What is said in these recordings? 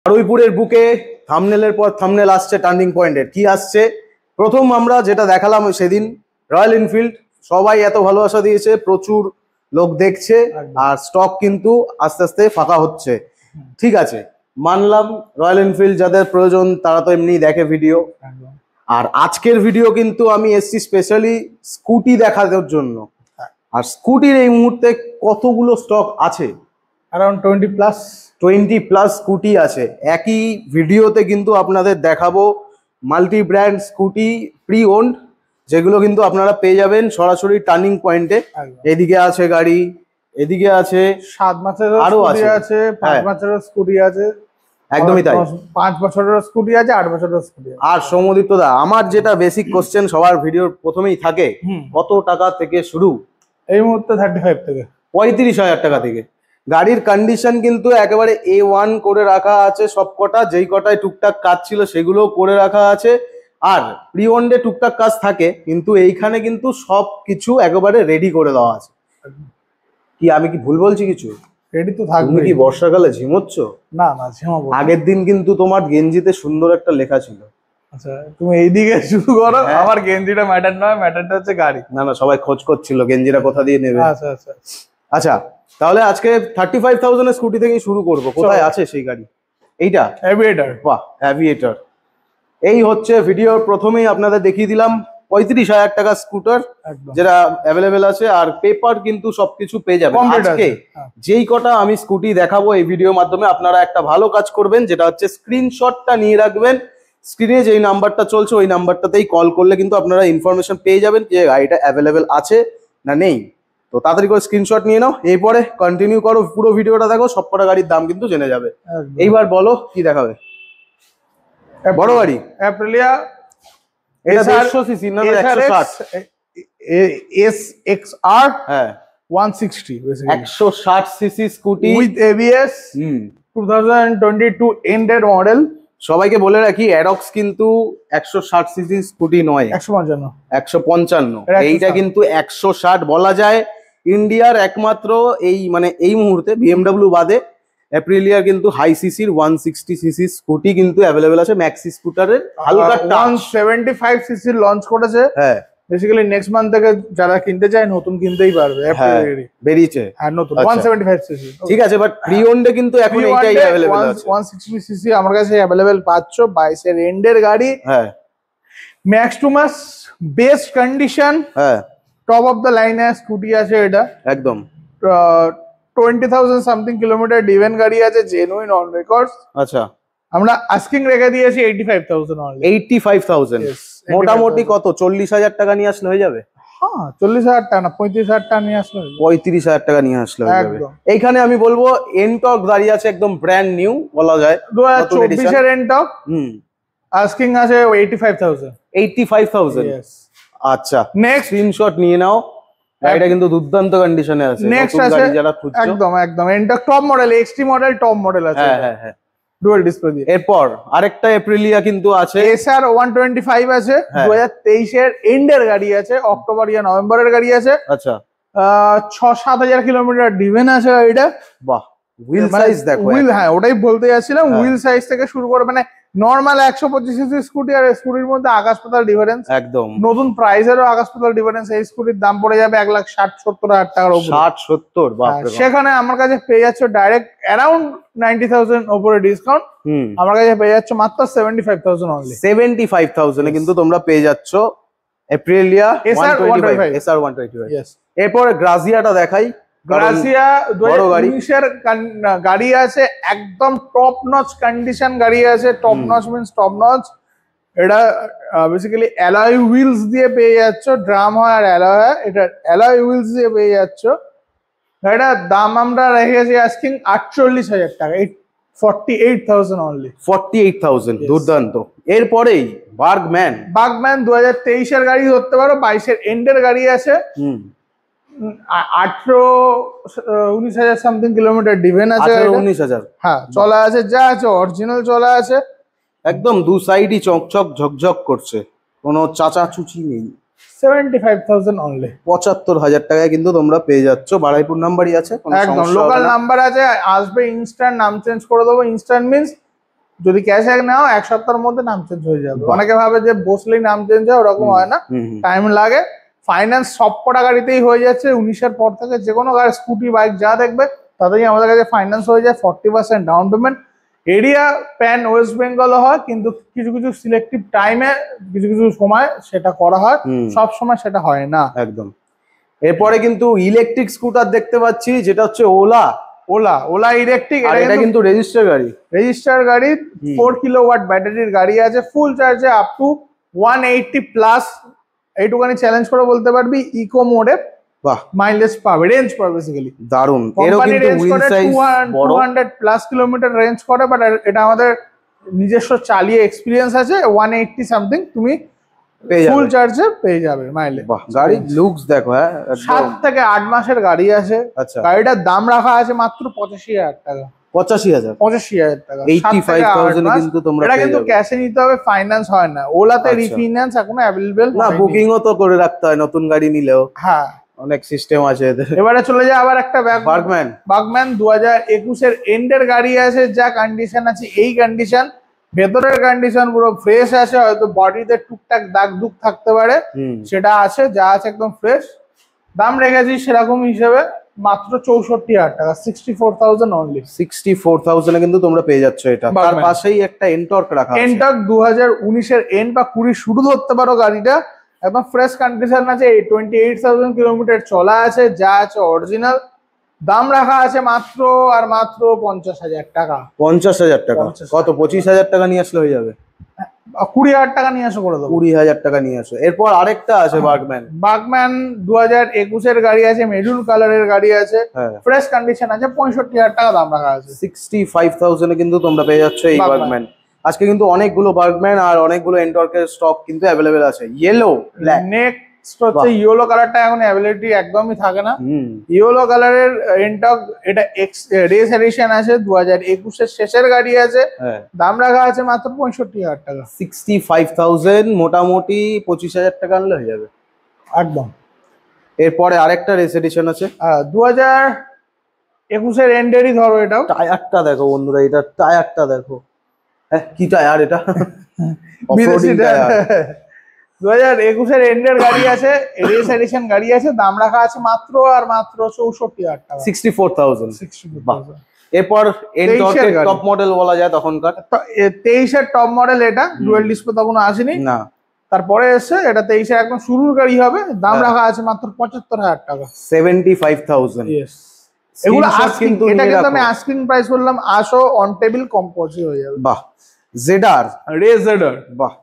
বারুইপুরের বুকে থাম্বনেলের পর থাম্বনেল আসছে টার্নিং পয়েন্টের। কি আসছে? প্রথম আমরা যেটা দেখালাম সেদিন রয়্যাল এনফিল্ড, সবাই এত ভালোবাসা দিয়েছে, প্রচুর লোক দেখছে, আর স্টক কিন্তু আস্তে আস্তে ফাঁকা হচ্ছে। ঠিক আছে, মানলাম রয়্যাল এনফিল্ড যাদের প্রয়োজন তারা তো এমনি দেখে ভিডিও। আর আজকের ভিডিও কিন্তু আমি এসছি স্পেশালি স্কুটি দেখানোর জন্য। আর স্কুটির এই মুহূর্তে কতগুলো স্টক আছে? অ্যারাউন্ড 20+ স্কুটি আছে। একই ভিডিওতে কিন্তু আপনাদের দেখাবো multi brand scooty pre owned, যেগুলো কিন্তু আপনারা পেয়ে যাবেন সরাসরি টার্নিং পয়েন্টে। এদিকে আছে গাড়ি, এদিকে আছে 7 মাসের আরো আছে 5 মাসের স্কুটি আছে, একদমই তাই, 5 বছরের স্কুটি আছে, 8 বছরের স্কুটি আছে। আর সৌমদীপ্ত দা, আমার যেটা বেসিক কোশ্চেন সবার ভিডিওর প্রথমেই থাকে, কত টাকা থেকে শুরু? এই মুহূর্তে 35 থেকে 35,000 টাকা থেকে। গাড়ির কন্ডিশন কিন্তু একেবারে A1 করে রাখা আছে, সবকটা যেই কটায় টুকটাক কাজ ছিল সেগুলো করে রাখা আছে। আর প্রি ওন্ডে টুকটাক কাজ থাকে, কিন্তু এইখানে কিন্তু সব কিছু একেবারে রেডি করে দেওয়া আছে। কি আমি কি ভুল বলছি কিছু? রেডি তো থাকবে। তুমি কি বর্ষাকালে ঝিমোচ্ছ? না না, ঝিমাবো। আগের দিন কিন্তু তোমার গেঞ্জিতে সুন্দর একটা লেখা ছিল। আচ্ছা, তুমি এইদিকে শুরু করো। আমার গেঞ্জিটা ম্যাটার নয়, ম্যাটারটা হচ্ছে গাড়ি। না না, সবাই খোঁজ করছিল গেঞ্জিটা কোথা দিয়ে নেবে। আচ্ছা আচ্ছা আচ্ছা, তাহলে আজকে 35,000 এর স্কুটি থেকে শুরু করব। কোথায় আছে সেই গাড়ি? এইটা অ্যাভিয়েটর। বাহ, অ্যাভিয়েটর। এই হচ্ছে ভিডিওর প্রথমেই আপনাদের দেখিয়ে দিলাম 35,000 টাকা স্কুটার, যেটা অ্যাভেলেবেল আছে। আর পেপার কিন্তু সবকিছু পেয়ে যাবেন। আজকে যেই কটা আমি স্কুটি দেখাবো এই ভিডিওর মাধ্যমে, আপনারা একটা ভালো কাজ করবেন, যেটা হচ্ছে স্ক্রিনশটটা নিয়ে রাখবেন। স্ক্রিনে যেই নাম্বারটা চলছে ওই নাম্বারটাতেই কল করলে কিন্তু আপনারা ইনফরমেশন পেয়ে যাবেন যে গাড়িটা অ্যাভেলেবেল আছে না নেই। তো তাড়াতাড়ি করে স্ক্রিনশট নিয়ে নাও, এরপরে কন্টিনিউ করো, পুরো ভিডিওটা দেখো, সবকটা গাড়ির দাম কিন্তু জেনে যাবে। এইবার বলো কি দেখাবে? বড় গাড়ি অ্যাপ্রিলিয়া, এটা 150 সিসি না 160? SXR, হ্যাঁ 160 basically 160 CC scooty with ABS, 2022 ended model. সবাইকে বলে রাখি, অ্যাডক্স কিন্তু 160 সিসি স্কুটি নয়, 155। এইটা কিন্তু 160 বলা যায়। ইন্ডিয়ার একমাত্র এই মুহূর্তে BMW বাদে অ্যাপ্রিলিয়ার কিন্তু হাই সিসির 160 সিসি স্কুটি কিন্তু অ্যাভেলেবেল আছে। ম্যাক্সি স্কুটারের হালকা 175 সিসি লঞ্চ করেছে। হ্যাঁ, বেসিক্যালি নেক্সট মান্থ থেকে যারা কিনতে চায় নতুন কিনতেই পারবে। বেরিয়েছে আর নতুন 175 সিসি। ঠিক আছে, বাট প্রি ওন্ডে কিন্তু এখন এইটাই अवेलेबल আছে। 160 সিসি আমার কাছে अवेलेबल পাচ্ছ। 22 এর এন্ডের গাড়ি। হ্যাঁ, max to max best condition. হ্যাঁ, টপ অফ দ্য লাইন এর স্কুটি আছে এটা একদম। 20,000 সামথিং কিলোমিটার ডিভেন গাড়ি আছে, জেনুইন অন রেকর্ডস। আচ্ছা, আমরা আস্কিং রেখে দিয়েছি 85,000 অনলি। 85,000 মোটামুটি কত? 40,000 টাকা নিয়ে আসলে হয়ে যাবে? হ্যাঁ, 40,000 টাকা না, 35,000 টাকা নিয়ে আসলে 35,000 টাকা নিয়ে আসলে হয়ে যাবে। এইখানে আমি বলবো এনটর্ক দাঁড়িয়ে আছে, একদম ব্র্যান্ড নিউ বলা যায়, 2024 এর এনটর্ক। আস্কিং আছে 85,000। 85,000। আচ্ছা, নেক্সট স্ক্রিনশট নিয়ে নাও। গাড়িটা কিন্তু দুর্দান্ত কন্ডিশনে আছে। নেক্সট আছে যারা খুঁজছো, একদম একদম NTorq top model, XT model, top model আছে। হ্যাঁ হ্যাঁ হ্যাঁ, ডুয়াল ডিসপ্লে দিয়ে। এরপর আরেকটা এপ্রিলিয়া কিন্তু আছে, SR 125 আছে, 2023 এর এন্ডের গাড়ি আছে, অক্টোবর ইয়া নভেম্বরের গাড়ি আছে। আচ্ছা, 6-7 হাজার কিলোমিটার ডিভেন আছে গাড়িটা। বাহ, হুইল সাইজ দেখো। হুইল, হ্যাঁ ওটাই বলতে যাচ্ছিলাম, হুইল সাইজ থেকে শুরু করে মানে নরমাল 125 সিসি স্কুটি আর স্কুটির মধ্যে আকাশ পাতাল ডিফারেন্স। একদম নতুন প্রাইসেরও আকাশ পাতাল ডিফারেন্স। এই স্কুটির দাম পড়ে যাবে 1,60,70,000 টাকার উপরে। 60-70, বাপ রে। সেখানে আমার কাছে পেয়ে যাচ্ছে ডাইরেক্ট অ্যারাউন্ড 90,000 উপরে ডিসকাউন্ট। আমার কাছে পেয়ে যাচ্ছে মাত্র 75,000 অনলি। 75,000 এ কিন্তু তোমরা পেয়ে যাচ্ছ এপ্রিলিয়া SR 125। এরপরে গ্রাজিয়াটা দেখাই। গ্রাসিয়া 2019 এর গাড়ি আছে, একদম টপ নচ কন্ডিশন গাড়ি আছে। Top notch means top notch. এটা বেসিক্যালি অ্যালয় হুইলস দিয়ে পেয়ে যাচ্ছ। ড্রাম হয় আর অ্যালয় হয়, এটা অ্যালয় হুইলস দিয়ে পেয়ে যাচ্ছ। এটার দাম আমরা রেখেছি আস্কিং 48,000 টাকা, 48,000 অনলি। 48,000, দুর্দান্ত। এরপরেই বার্গম্যান 2023 এর গাড়ি ধরতে পারো, 22 এর এন্ডের গাড়ি আছে। 18-19 সামথিং কিলোমিটার ডিভেন আছে। 18-19 হ্যাঁ, চলা আছে, যা আছে অরিজিনাল চলা আছে। একদম দু সাইডই চকচক ঝকঝক করছে, কোনো চাচা চুচি নেই। 75,000 অনলি। 75,000 টাকায় কিন্তু তোমরা পেয়ে যাচ্ছ। বারাইপুর নাম্বারই আছে, একদম লোকাল নাম্বার আছে। আসবে ইনস্ট্যান্ট, নাম চেঞ্জ করে দেবো। ইনস্ট্যান্ট মিন্স যদি ক্যাশে নাও 1 সপ্তাহের মধ্যে নাম চেঞ্জ হয়ে যাবে। অনেকে ভাবে যে বসলেই নাম চেঞ্জ হয়, ওরকম হয় না, টাইম লাগে। ফাইন্যান্স সবকটা গাড়িতেই হয়ে যাচ্ছে 19-এর পর থেকে। যে কোনো গাড়ি, স্কুটি, বাইক যা দেখবে তাতেই আমাদের কাছে ফাইন্যান্স হয়ে যায়। 40% down payment. Area pan West Bengal হয়, কিন্তু কিছু কিছু সিলেক্টিভ টাইমে কিছু কিছু সময় সেটা করা হয়, সব সময় সেটা হয় না। একদম। এরপরে কিন্তু ইলেকট্রিক স্কুটার দেখতে পাচ্ছি, যেটা হচ্ছে ওলা ইলেকট্রিক। এটা কিন্তু রেজিস্টার গাড়ি 4 কিলোওয়াট ব্যাটারির গাড়ি আছে, ফুল চার্জে আপ টু 180 প্লাস। এইটুখানি চ্যালেঞ্জ করে বলতে পারবি ইকো মোডে মাইলেজ পাবে, রেঞ্জ পাবে বেসিক্যালি। দারুন। এরও কিন্তু হুইল সাইজ বড়, 200 প্লাস কিলোমিটার রেঞ্জ করে, বাট এটা আমাদের নিজস্ব চালিয়ে এক্সপেরিয়েন্স আছে। 180 সামথিং তুমি ফুল চার্জে পেয়ে যাবে মাইলেজ। গাড়ির লুকস দেখো, 7 থেকে 8 মাসের গাড়ি আছে। আচ্ছা, গাড়িটার দাম রাখা আছে মাত্র 85,000 টাকা। 85,000 টাকা, 85,000 কিন্তু তোমরা এটা কিন্তু ক্যাশে নিতে হবে, ফাইন্যান্স হয় না। ওলাতে রিফিন্যান্স এখনো অ্যাভেলেবেল না, বুকিংও তো করে রাখতে হয় নতুন গাড়ি নিলেও। হ্যাঁ, অনেক সিস্টেম আছে এদের। এবারে চলে যায় আবার একটা বার্গম্যান 2021-এর এন্ডের গাড়ি আছে, যা কন্ডিশন আছে এই কন্ডিশন। ভেতরের কন্ডিশন পুরো ফ্রেশ আছে, হয়তো বডিতে টুকটাক দাগ দুগ থাকতে পারে, সেটা আছে, যা আছে একদম ফ্রেশ। দাম রেখেছি সেরকম হিসেবে মাত্র 64,000 টাকা, 64,000 অনলি। 64,000 এ কিন্তু তোমরা পেয়ে যাচ্ছ এটা। তার পাশেই একটা এনটর্ক রাখা আছে। এনটর্ক 2019-এর এন্ড বা 20 শুরু ধরতে পারো গাড়িটা, একদম ফ্রেশ কন্ডিশন আছে। 28,000 কিলোমিটার চলা আছে, যা আছে অরিজিনাল। দাম রাখা আছে মাত্র 50,000 টাকা। 50,000 টাকা? কত, 25,000 টাকা নিয়ে আসলে হয়ে যাবে? 20,000 টাকা নিয়ে আসো করে দেবো। 20,000 টাকা নিয়ে আসো। এরপর আরেকটা আছে বার্গম্যান 2021-এর গাড়ি আছে, মেরুন কালারের গাড়ি আছে, ফ্রেশ কন্ডিশন আছে, 65,000 টাকা দাম রাখা আছে। 65,000 এ কিন্তু তোমরা পেয়ে যাচ্ছ এই বার্গম্যান। আজকে কিন্তু অনেকগুলো বার্গম্যান আর অনেকগুলো এনটর্কের স্টক কিন্তু অ্যাভেলেবেল আছে। ইয়েলো ব্ল্যাক, নেক্সট হচ্ছে ইয়েলো কালারটা এখন অ্যাভেলেবিলিটি একদমই থাকে না। ইয়েলো কালারের এনটর্ক, এটা রেস এডিশন আছে, 2021-এর শেষের গাড়ি আছে। দাম রাখা আছে মাত্র 65,000 টাকা। 65,000, মোটামুটি 25,000 টাকা আনলে হয়ে যাবে একদম। এরপরে আরেকটা রেস এডিশন আছে 2021-এর এন্ডেরই ধরো। এটাও টায়ারটা দেখো বন্ধুরা, এটা টায়ারটা দেখো। হ্যাঁ, কি টায়ার এটা? 2021-এর এন্ডের গাড়ি আছে, রেস এডিশন গাড়ি আছে। দাম রাখা আছে মাত্র 64,000 টাকা। 64,000। এরপর এনটর্কের টপ মডেল বলা যায় তখনকার। 23-এর টপ মডেল, এটা ডুয়াল ডিসপ্লে তখন আসেনি না, তারপরে এসে। এটা 23-এর একদম শুরুর গাড়ি হবে। দাম রাখা আছে মাত্র 75,000 টাকা। 75,000। এগুলো আস্কিং, এটা কিন্তু আমি আস্কিং প্রাইস বললাম, আসো অন টেবিল কম পৌঁছে হয়ে যাবে। বাহ, জেডার, রেস জেডার, বাহ।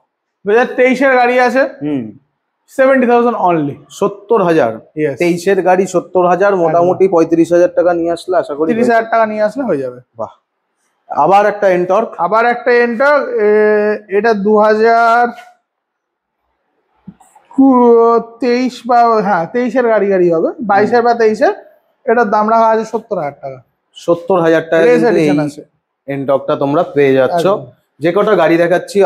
2023-এর গাড়ি আছে, 70,000 অনলি। 70,000? 23-এর গাড়ি 70,000, মোটামুটি 35,000 টাকা নিয়ে আসলে আশা করি 30,000 টাকা নিয়ে আসলে হয়ে যাবে। বাহ। আবার একটা এনটর্ক, এটা 2023 বা 23-এর গাড়ি হবে, 22-এর বা 23-এর। এটার দাম রাখা আছে 70,000 টাকা। 70,000 টাকা এনটর্কটা তোমরা পেয়ে যাচ্ছ। যে কটা গাড়ি দেখাচ্ছি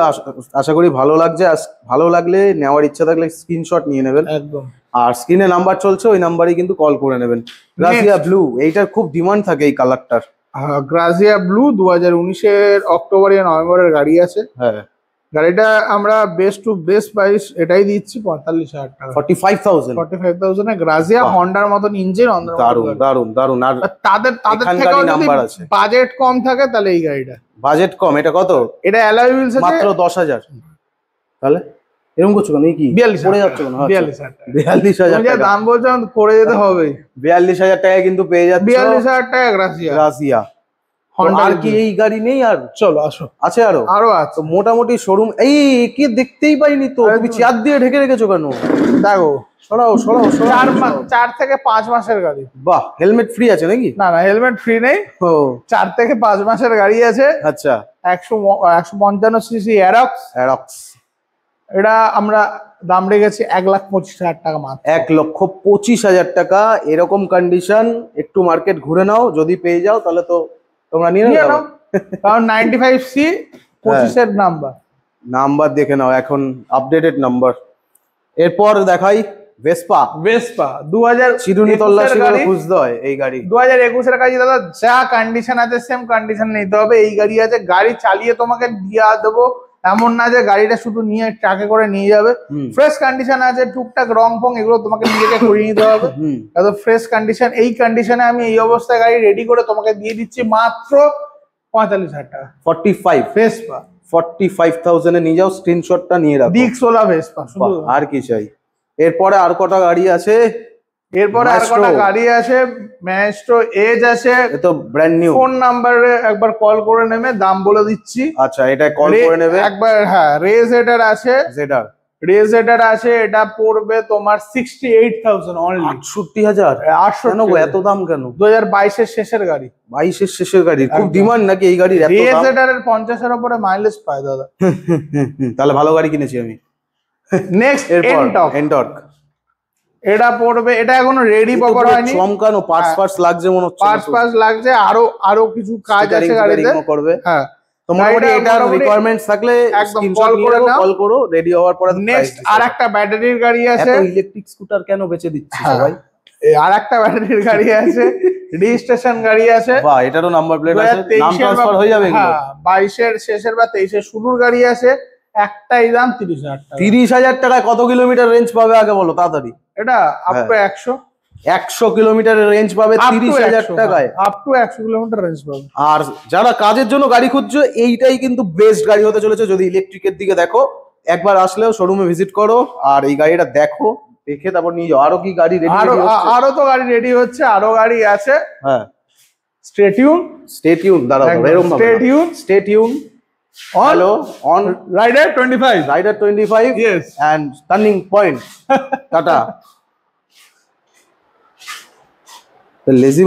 আশা করি ভালো লাগছে। ভালো লাগলে নেওয়ার ইচ্ছা থাকলে স্ক্রিনশট নিয়ে নেবেন একদম। আর স্ক্রিনে নাম্বার চলছে, ওই নাম্বারেই কিন্তু কল করে নেবেন। গ্রাসিয়া ব্লু, এইটার খুব ডিমান্ড থাকে এই কালারটার। গ্রাসিয়া ব্লু 2019-এর অক্টোবর নভেম্বরের গাড়ি আছে। হ্যাঁ, গাড়িটা আমরা বেস্ট টু বেস্ট প্রাইস এটাই দিচ্ছি 45,000 টাকা। 45,000 এ গ্রাসিয়া হন্ডার মতন ইঞ্জিন। দারুন দারুন দারুন। আর তাদের থেকেও যদি বাজেট কম থাকে তাহলে এই গাড়িটা। বাজেট কম? এটা কত? এটা অ্যালয় হুইলস আছে মাত্র 10,000। তাহলে এরকম করছো কেন? কি 42 পড়ে যাচ্ছে কেন? 42,000 টাকা দাম বলছো, করে যেতে হবে। 42,000 টাকায় কিন্তু পেয়ে যাচ্ছে। 42,000 টাকা গ্রাসিয়া। আর কি এই গাড়ি নেই? আর চলো আসো, আছে আরো আছে মোটামুটি শোরুম। এই কি দেখতেই পাইনি তো, তুমি চেয়ার দিয়ে ঢেকে রেখেছো কেন? দেখো, সরাও। 4 থেকে 5 মাসের গাড়ি। বাহ, হেলমেট ফ্রি আছে নাকি? না, হেলমেট ফ্রি নেই। 4 থেকে 5 মাসের গাড়ি আছে। আচ্ছা, 155 সিসি অ্যারক্স। এটা আমরা দাম রেখেছি 1,25,000 টাকা মাত্র। 1,25,000 টাকা। এরকম কন্ডিশন একটু মার্কেট ঘুরে নাও, যদি পেয়ে যাও তাহলে তো তোমরা নিয়ে নাও। কারণ 95C 25-এর নাম্বার দেখে নাও, এখন আপডেটেড নাম্বার। এরপর দেখাই ভেসপা ভেসপা 2000 চিরুনি তল্লাশি করে খুঁজতে হয় এই গাড়ি। 2021 এর গাড়ি দাদা, যা কন্ডিশন আছে সেম কন্ডিশন নিতে হবে। এই গাড়ি আছে, গাড়ি চালিয়ে তোমাকে দিয়ে দেবো, এমন না যে গাড়িটা শুধু নিয়ে ট্রাকে করে নিয়ে যাবে। ফ্রেশ কন্ডিশন আছে, টুকটাক রং ফং এগুলো তোমাকে নিজেকে করিয়ে নিতে হবে। একদম ফ্রেশ কন্ডিশন। এই কন্ডিশনে আমি এই অবস্থায় গাড়ি রেডি করে তোমাকে দিয়ে দিচ্ছি মাত্র 45,000 টাকা। 45 ভেসপা 45,000 এ নিয়ে যাও, স্ক্রিনশটটা নিয়ে রাখো। ডিক্সোলা ভেসপা শুধু। আর কি চাই? এরপরে আর কটা গাড়ি আছে? এরপরে আর কটা গাড়ি আছে, ম্যাস্ট্রো এজ আছে, এ তো ব্র্যান্ড নিউ। ফোন নাম্বারে একবার কল করে নেবে, দাম বলে দিচ্ছি। আচ্ছা, এটা কল করে নেবে একবার। হ্যাঁ, রেজেডার আছে, রেজেডার আছে, এটা পড়বে তোমার 68,000 অনলি। 68,000? 800 এত দাম কেন? 2022 এর শেষের গাড়ি। 22 এর শেষের গাড়ি, খুব ডিমান্ড নাকি এই গাড়ির? এত দাম? রেজেডার এর 50 এর উপরে মাইলেজ পায় দাদা। তাহলে ভালো গাড়ি কিনেছি আমি। নেক্সট এনটর্ক। এটা পড়বে, এটা এখনো রেডি করা হয়নি। চমকানো পার্টস লাগছে মনে হচ্ছে। পার্টস লাগছে, আরো কিছু কাজ আছে গাড়িতে করবে। হ্যাঁ, তোমার এটার রিকোয়ারমেন্টস থাকলে একদম কল করো, রেডি হওয়ার পরে। নেক্সট আরেকটা ব্যাটারির গাড়ি আছে। এত ইলেকট্রিক স্কুটার কেন বেচে দিচ্ছে সবাই? আরেকটা ব্যাটারির গাড়ি আছে, রেজিস্ট্রেশন গাড়ি আছে। বাহ, এটারও নাম্বার প্লেট আছে, নাম ট্রান্সফার হয়ে যাবে এগুলো। 22 এর শেষের বা 23 এর শুরুর গাড়ি আছে। একটাই দাম 30,000 টাকা। 30,000 টাকায় কত কিলোমিটার রেঞ্জ পাবে আগে বলো তাড়াতাড়ি? এটা আপ টু 100 কিলোমিটারের রেঞ্জ পাবে 30,000 টাকায়। আপ টু 100 কিলোমিটার রেঞ্জ পাবে। আর যারা কাজের জন্য গাড়ি খুঁজছো, এইটাই কিন্তু বেস্ট গাড়ি হতে চলেছে। যদি ইলেকট্রিকের দিকে দেখো, একবার আসলেও শোরুমে ভিজিট করো আর এই গাড়িটা দেখো, দেখে তারপর নিয়ে যাও। আরো কি গাড়ি রেডি? আরো তো গাড়ি রেডি হচ্ছে, আরো গাড়ি আছে। হ্যাঁ, স্টে টিউন দাঁড়াও, এরকম stay tune. Hello, on Rider 25. Yes. And turning point. Tata. The lazy